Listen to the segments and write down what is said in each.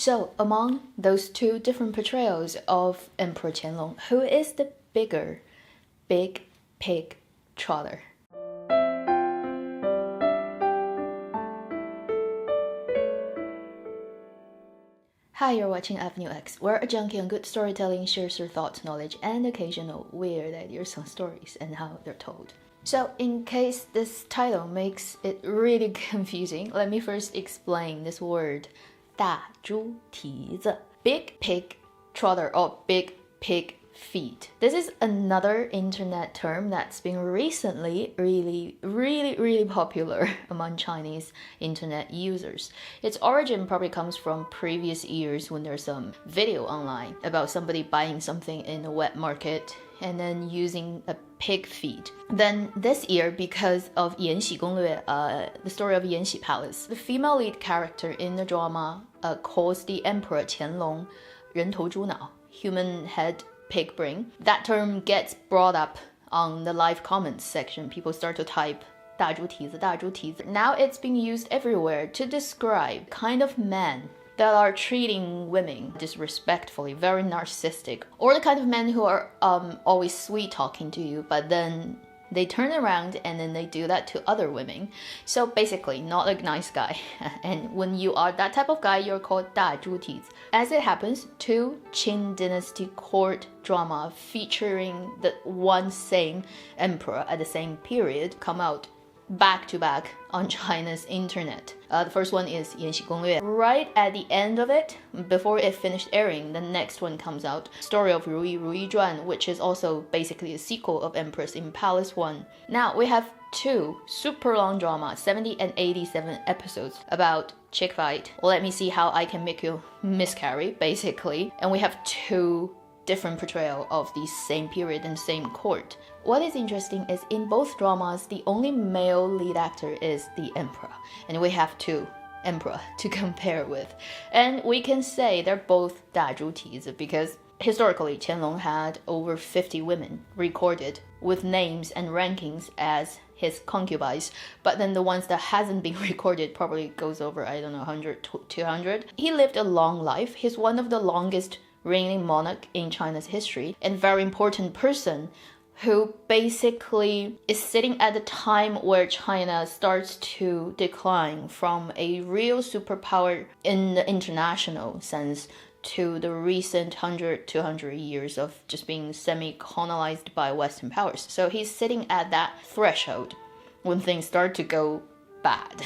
So, among those two different portrayals of Emperor Qianlong, who is the bigger big pig Trotter? Hi, you're watching Avenue X, where a junkie on good storytelling shares her thoughts, knowledge, and occasional weird ideas on stories and how they're told. So, in case this title makes it really confusing, let me first explain this word 大猪蹄子, big pig trotter or big pig feet. This is another internet term that's been recently really popular among Chinese internet users. Its origin probably comes from previous years when there's some video online about somebody buying something in a wet market and then using a pig feet. Then this year, because of 延禧攻略, the story of 延禧 Palace, the female lead character in the drama calls the emperor Qianlong 人头猪脑, human head pig brain. That term gets brought up on the live comments section. People start to type 大猪蹄子, 大猪蹄子. Now it's being used everywhere to describe kind of men that are treating women disrespectfully, very narcissistic, or the kind of men who are always sweet talking to you, but then they turn around and then they do that to other women. So basically, not a nice guy. And when you are that type of guy, you're called 大猪蹄子. As it happens, two Qing Dynasty court drama featuring the one same emperor at the same period come out back to back on China's internet. The first one is 延禧攻略. Right at the end of it, before it finished airing, the next one comes out, Story of Ru Yi Zhuan, which is also basically a sequel of Empress in Palace 1. Now we have two super long dramas, 70 and 87 episodes about chick fight. Let me see how I can make you miscarry, basically. And we have two different portrayal of the same period and same court. What is interesting is in both dramas, the only male lead actor is the emperor, and we have two emperor to compare with. And we can say they're both 大猪蹄子 because historically Qianlong had over 50 women recorded with names and rankings as his concubines, but then the ones that hasn't been recorded probably goes over, 100, 200. He lived a long life. He's one of the longest reigning monarch in China's history and very important person who basically is sitting at the time where China starts to decline from a real superpower in the international sense to the recent 100, 200 years of just being semi-colonized by Western powers. So he's sitting at that threshold when things start to go bad.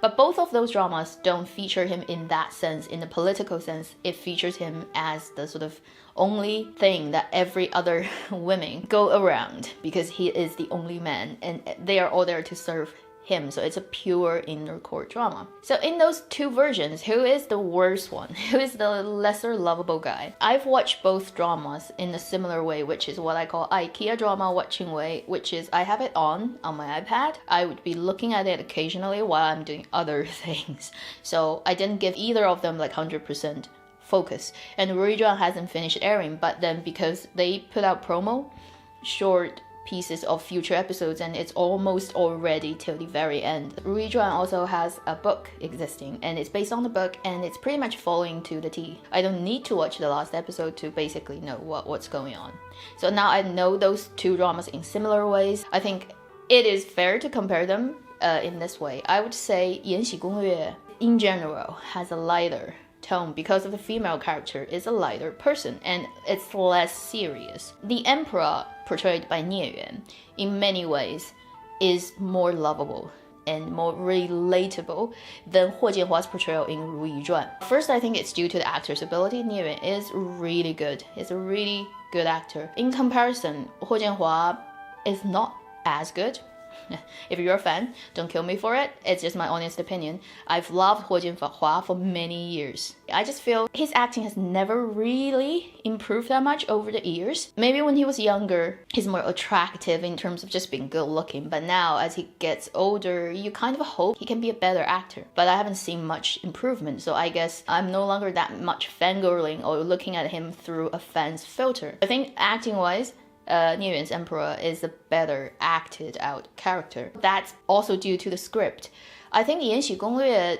But both of those dramas don't feature him in that sense. In the political sense, it features him as the sort of only thing that every other women go around because he is the only man and they are all there to serve him. So it's a pure inner court drama. So in those two versions, who is the worst one? Who is the lesser lovable guy? I've watched both dramas in a similar way, which is what I call IKEA drama watching way, which is I have it on my iPad. I would be looking at it occasionally while I'm doing other things. So I didn't give either of them like 100% focus. And Ru Yi Zhuan hasn't finished airing, but then because they put out promo, short pieces of future episodes and it's almost already till the very end. Ru Yi Zhuan also has a book existing and it's based on the book and it's pretty much following to the T. I don't need to watch the last episode to basically know what's going on. So now I know those two dramas in similar ways. I think it is fair to compare them in this way. I would say 延禧攻略 in general has a lighter tone because of the female character is a lighter person and it's less serious. The emperor portrayed by Nie Yuan in many ways is more lovable and more relatable than Huo Jianhua's portrayal in Ru Yi Zhuan. First, I think it's due to the actor's ability. Nie Yuan is really good. He's a really good actor. In comparison, Huo Jianhua is not as good. If you're a fan, don't kill me for it. It's just my honest opinion. I've loved Huo Jianhua for many years. I just feel his acting has never really improved that much over the years. Maybe when he was younger, he's more attractive in terms of just being good looking. But now, as he gets older, you kind of hope he can be a better actor. But I haven't seen much improvement, so I guess I'm no longer that much fangirling or looking at him through a fan's filter. I think acting-wise, Nie Yuan's emperor is a better acted out character. That's also due to the script. I think 延禧攻略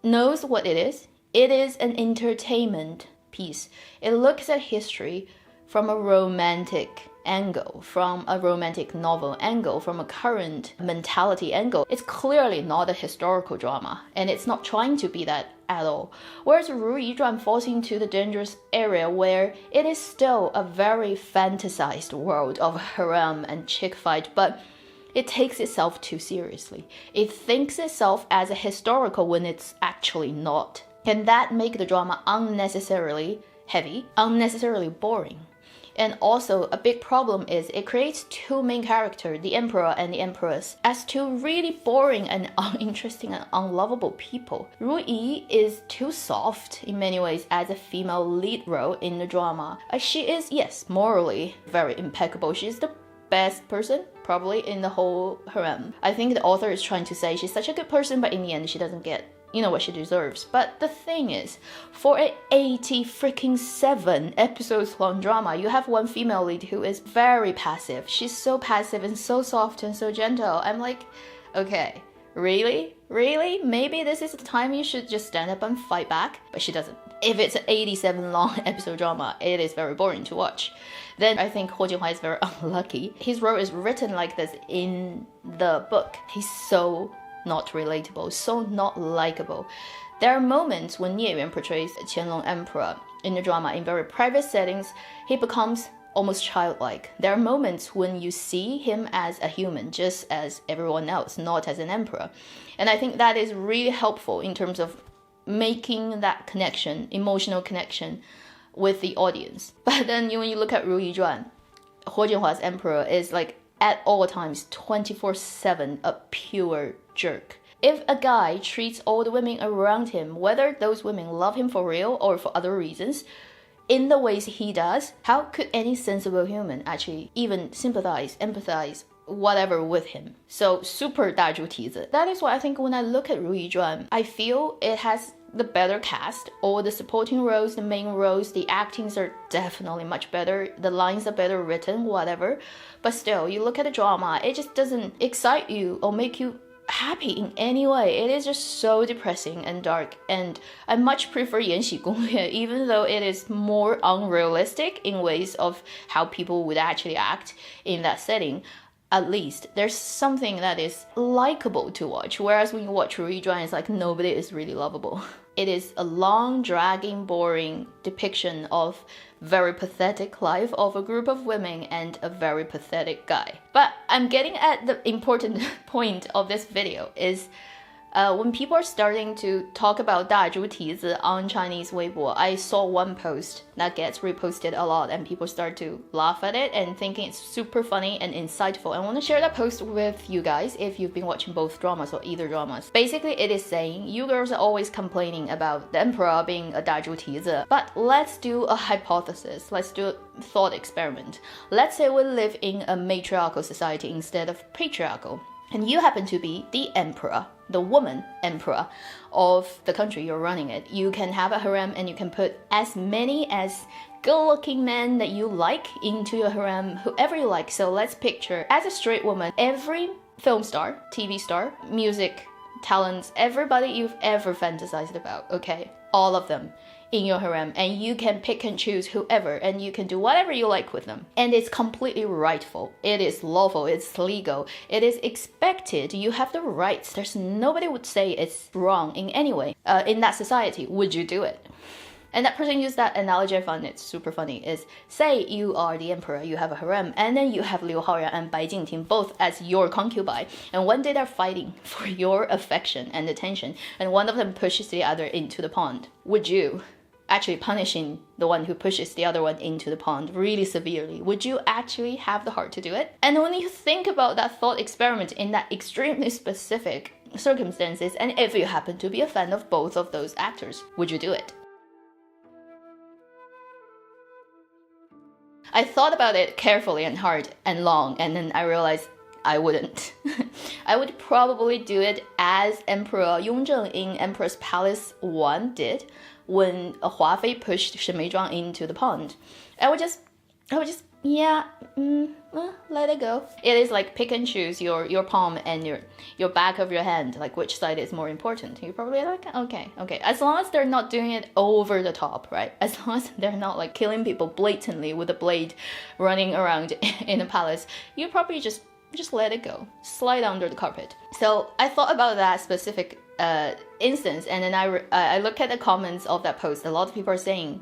knows what it is. It is an entertainment piece. It looks at history from a romantic angle, from a romantic novel angle, from a current mentality angle. It's clearly not a historical drama, and it's not trying to be that at all. Whereas 如懿传 falls into the dangerous area where it is still a very fantasized world of harem and chick fight, but it takes itself too seriously. It thinks itself as a historical when it's actually not. And that make the drama unnecessarily heavy, unnecessarily boring. And also, a big problem is it creates two main characters, the emperor and the empress, as two really boring and uninteresting and unlovable people. 如懿 is too soft in many ways as a female lead role in the drama. She is, yes, morally very impeccable. She's the best person probably in the whole harem. I think the author is trying to say she's such a good person, but in the end she doesn't get what she deserves. But the thing is, for an 87 episodes long drama, you have one female lead who is very passive. She's so passive and so soft and so gentle. I'm like, okay, really? Maybe this is the time you should just stand up and fight back? But she doesn't. If it's an 87 long episode drama, it is very boring to watch. Then I think Huo Jinhua is very unlucky. His role is written like this in the book. He's so not relatable, so not likable. There are moments when Nie Yuan portrays Qianlong Emperor in the drama in very private settings. He becomes almost childlike. There are moments when you see him as a human, just as everyone else, not as an emperor. And I think that is really helpful in terms of making that connection, emotional connection with the audience. But then when you look at 如懿传, Huo Jinhua's emperor is like at all times 24/7 a pure jerk. If a guy treats all the women around him, whether those women love him for real or for other reasons, in the ways he does, how could any sensible human actually even sympathize, empathize, whatever with him? So super 大猪蹄子. That is why I think when I look at 如懿传, I feel it has the better cast. All the supporting roles, the main roles, the actings are definitely much better. The lines are better written, whatever. But still, you look at the drama, it just doesn't excite you or make you happy in any way. It is just so depressing and dark, and I much prefer 延禧攻略, even though it is more unrealistic in ways of how people would actually act in that setting. At least there's something that is likable to watch, whereas when you watch 如懿传, it's like nobody is really lovable. It is a long, dragging, boring depiction of very pathetic life of a group of women and a very pathetic guy. But I'm getting at the important point of this video is when people are starting to talk about 大猪蹄子 on Chinese Weibo, I saw one post that gets reposted a lot and people start to laugh at it and thinking it's super funny and insightful. I want to share that post with you guys if you've been watching both dramas or either dramas. Basically, it is saying you girls are always complaining about the emperor being a 大猪蹄子, but let's do a hypothesis. Let's do a thought experiment. Let's say we live in a matriarchal society instead of patriarchal, and you happen to be the emperor, the woman emperor of the country you're running it. You can have a harem and you can put as many as good-looking men that you like into your harem, whoever you like. So let's picture, as a straight woman, every film star, TV star, music, talents, everybody you've ever fantasized about, okay? All of them in your harem, and you can pick and choose whoever, and you can do whatever you like with them. And it's completely rightful. It is lawful. It's legal. It is expected. You have the rights. There's nobody would say it's wrong in any way. In that society, would you do it? And that person used that analogy, I found it super funny, is say you are the emperor, you have a harem, and then you have Liu Haoyan and Bai Jingting both as your concubine, and one day they're fighting for your affection and attention, and one of them pushes the other into the pond. Would you, actually punishing the one who pushes the other one into the pond really severely, would you actually have the heart to do it? And when you think about that thought experiment in that extremely specific circumstances, and if you happen to be a fan of both of those actors, would you do it? I thought about it carefully and hard and long, and then I realized I wouldn't. I would probably do it as Emperor Yongzheng in Emperor's Palace 1 did when Huafei pushed Shen Meizhuang into the pond. I would just yeah, let it go. It is like pick and choose your palm and your back of your hand, like which side is more important. You're probably like, okay. As long as they're not doing it over the top, right? As long as they're not like killing people blatantly with a blade running around in a palace, you probably just let it go. Slide under the carpet. So I thought about that specific instance, and then I look at the comments of that post. A lot of people are saying,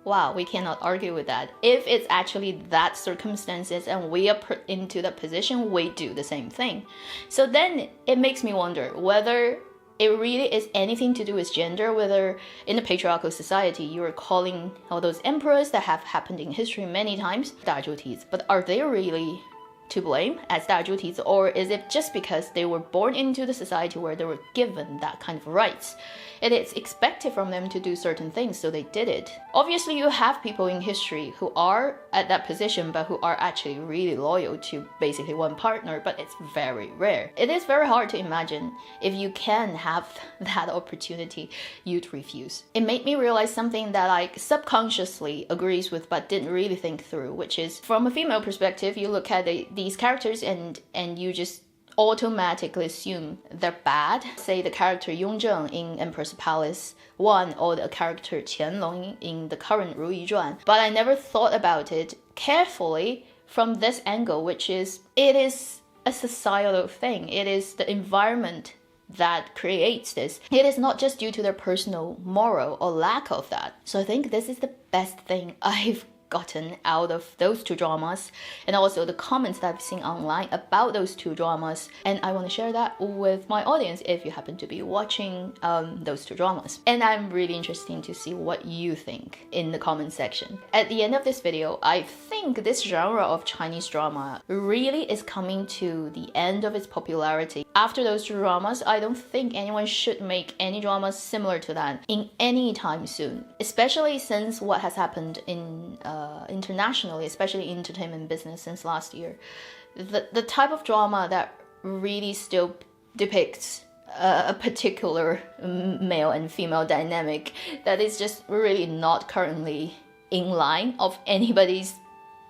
wow, we cannot argue with that. If it's actually that circumstances and we are put into that position, we do the same thing. So then it makes me wonder whether it really is anything to do with gender, whether in a patriarchal society you are calling all those emperors that have happened in history many times 大猪蹄子, but are they really to blame as 大猪蹄子, or is it just because they were born into the society where they were given that kind of rights and it's expected from them to do certain things, so they did it? Obviously, you have people in history who are at that position but who are actually really loyal to basically one partner, but it's very rare. It is very hard to imagine if you can have that opportunity, you'd refuse. It made me realize something that I subconsciously agrees with but didn't really think through, which is from a female perspective, you look at these characters and you just automatically assume they're bad. Say the character Yongzheng in Empress Palace 1 or the character Qianlong in the current Ru Yizhuan. But I never thought about it carefully from this angle, which is it is a societal thing. It is the environment that creates this. It is not just due to their personal moral or lack of that. So I think this is the best thing I've gotten out of those two dramas, and also the comments that I've seen online about those two dramas, and I want to share that with my audience if you happen to be watching those two dramas. And I'm really interested to see what you think in the comment section. At the end of this video, I think this genre of Chinese drama really is coming to the end of its popularity. After those two dramas, I don't think anyone should make any dramas similar to that in any time soon, especially since what has happened in internationally, especially in entertainment business since last year. The type of drama that really still depicts a particular male and female dynamic that is just really not currently in line of anybody's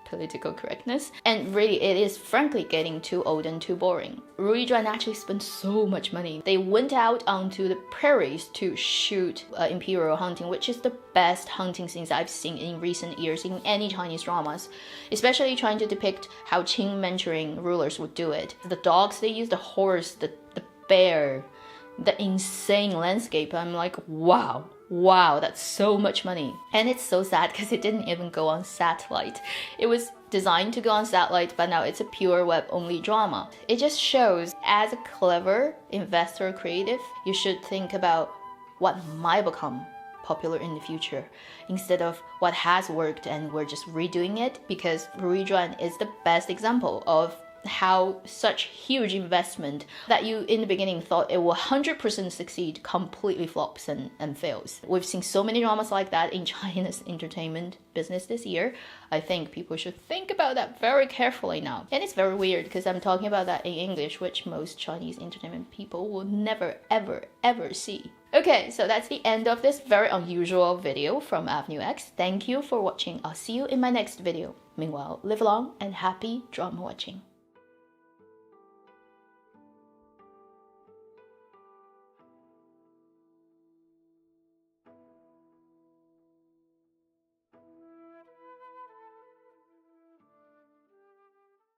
political correctness, and really it is frankly getting too old and too boring. Ru Yizhuan actually spent so much money. They went out onto the prairies to shoot imperial hunting, which is the best hunting scenes I've seen in recent years in any Chinese dramas, especially trying to depict how Qing mentoring rulers would do it. The dogs they use, the horse, the bear, the insane landscape. I'm like, wow, that's so much money. And it's so sad because it didn't even go on satellite. It was designed to go on satellite, but now it's a pure web-only drama. It just shows, as a clever investor or creative, you should think about what might become popular in the future instead of what has worked and we're just redoing it, because Ru Yizhuan is the best example of how such huge investment that you in the beginning thought it will 100% succeed completely flops and fails. We've seen so many dramas like that in China's entertainment business this year. I think people should think about that very carefully now. And it's very weird because I'm talking about that in English, which most Chinese entertainment people will never ever see. Okay, so that's the end of this very unusual video from Avenue X. Thank you for watching. I'll see you in my next video. Meanwhile, live long and happy drama watching.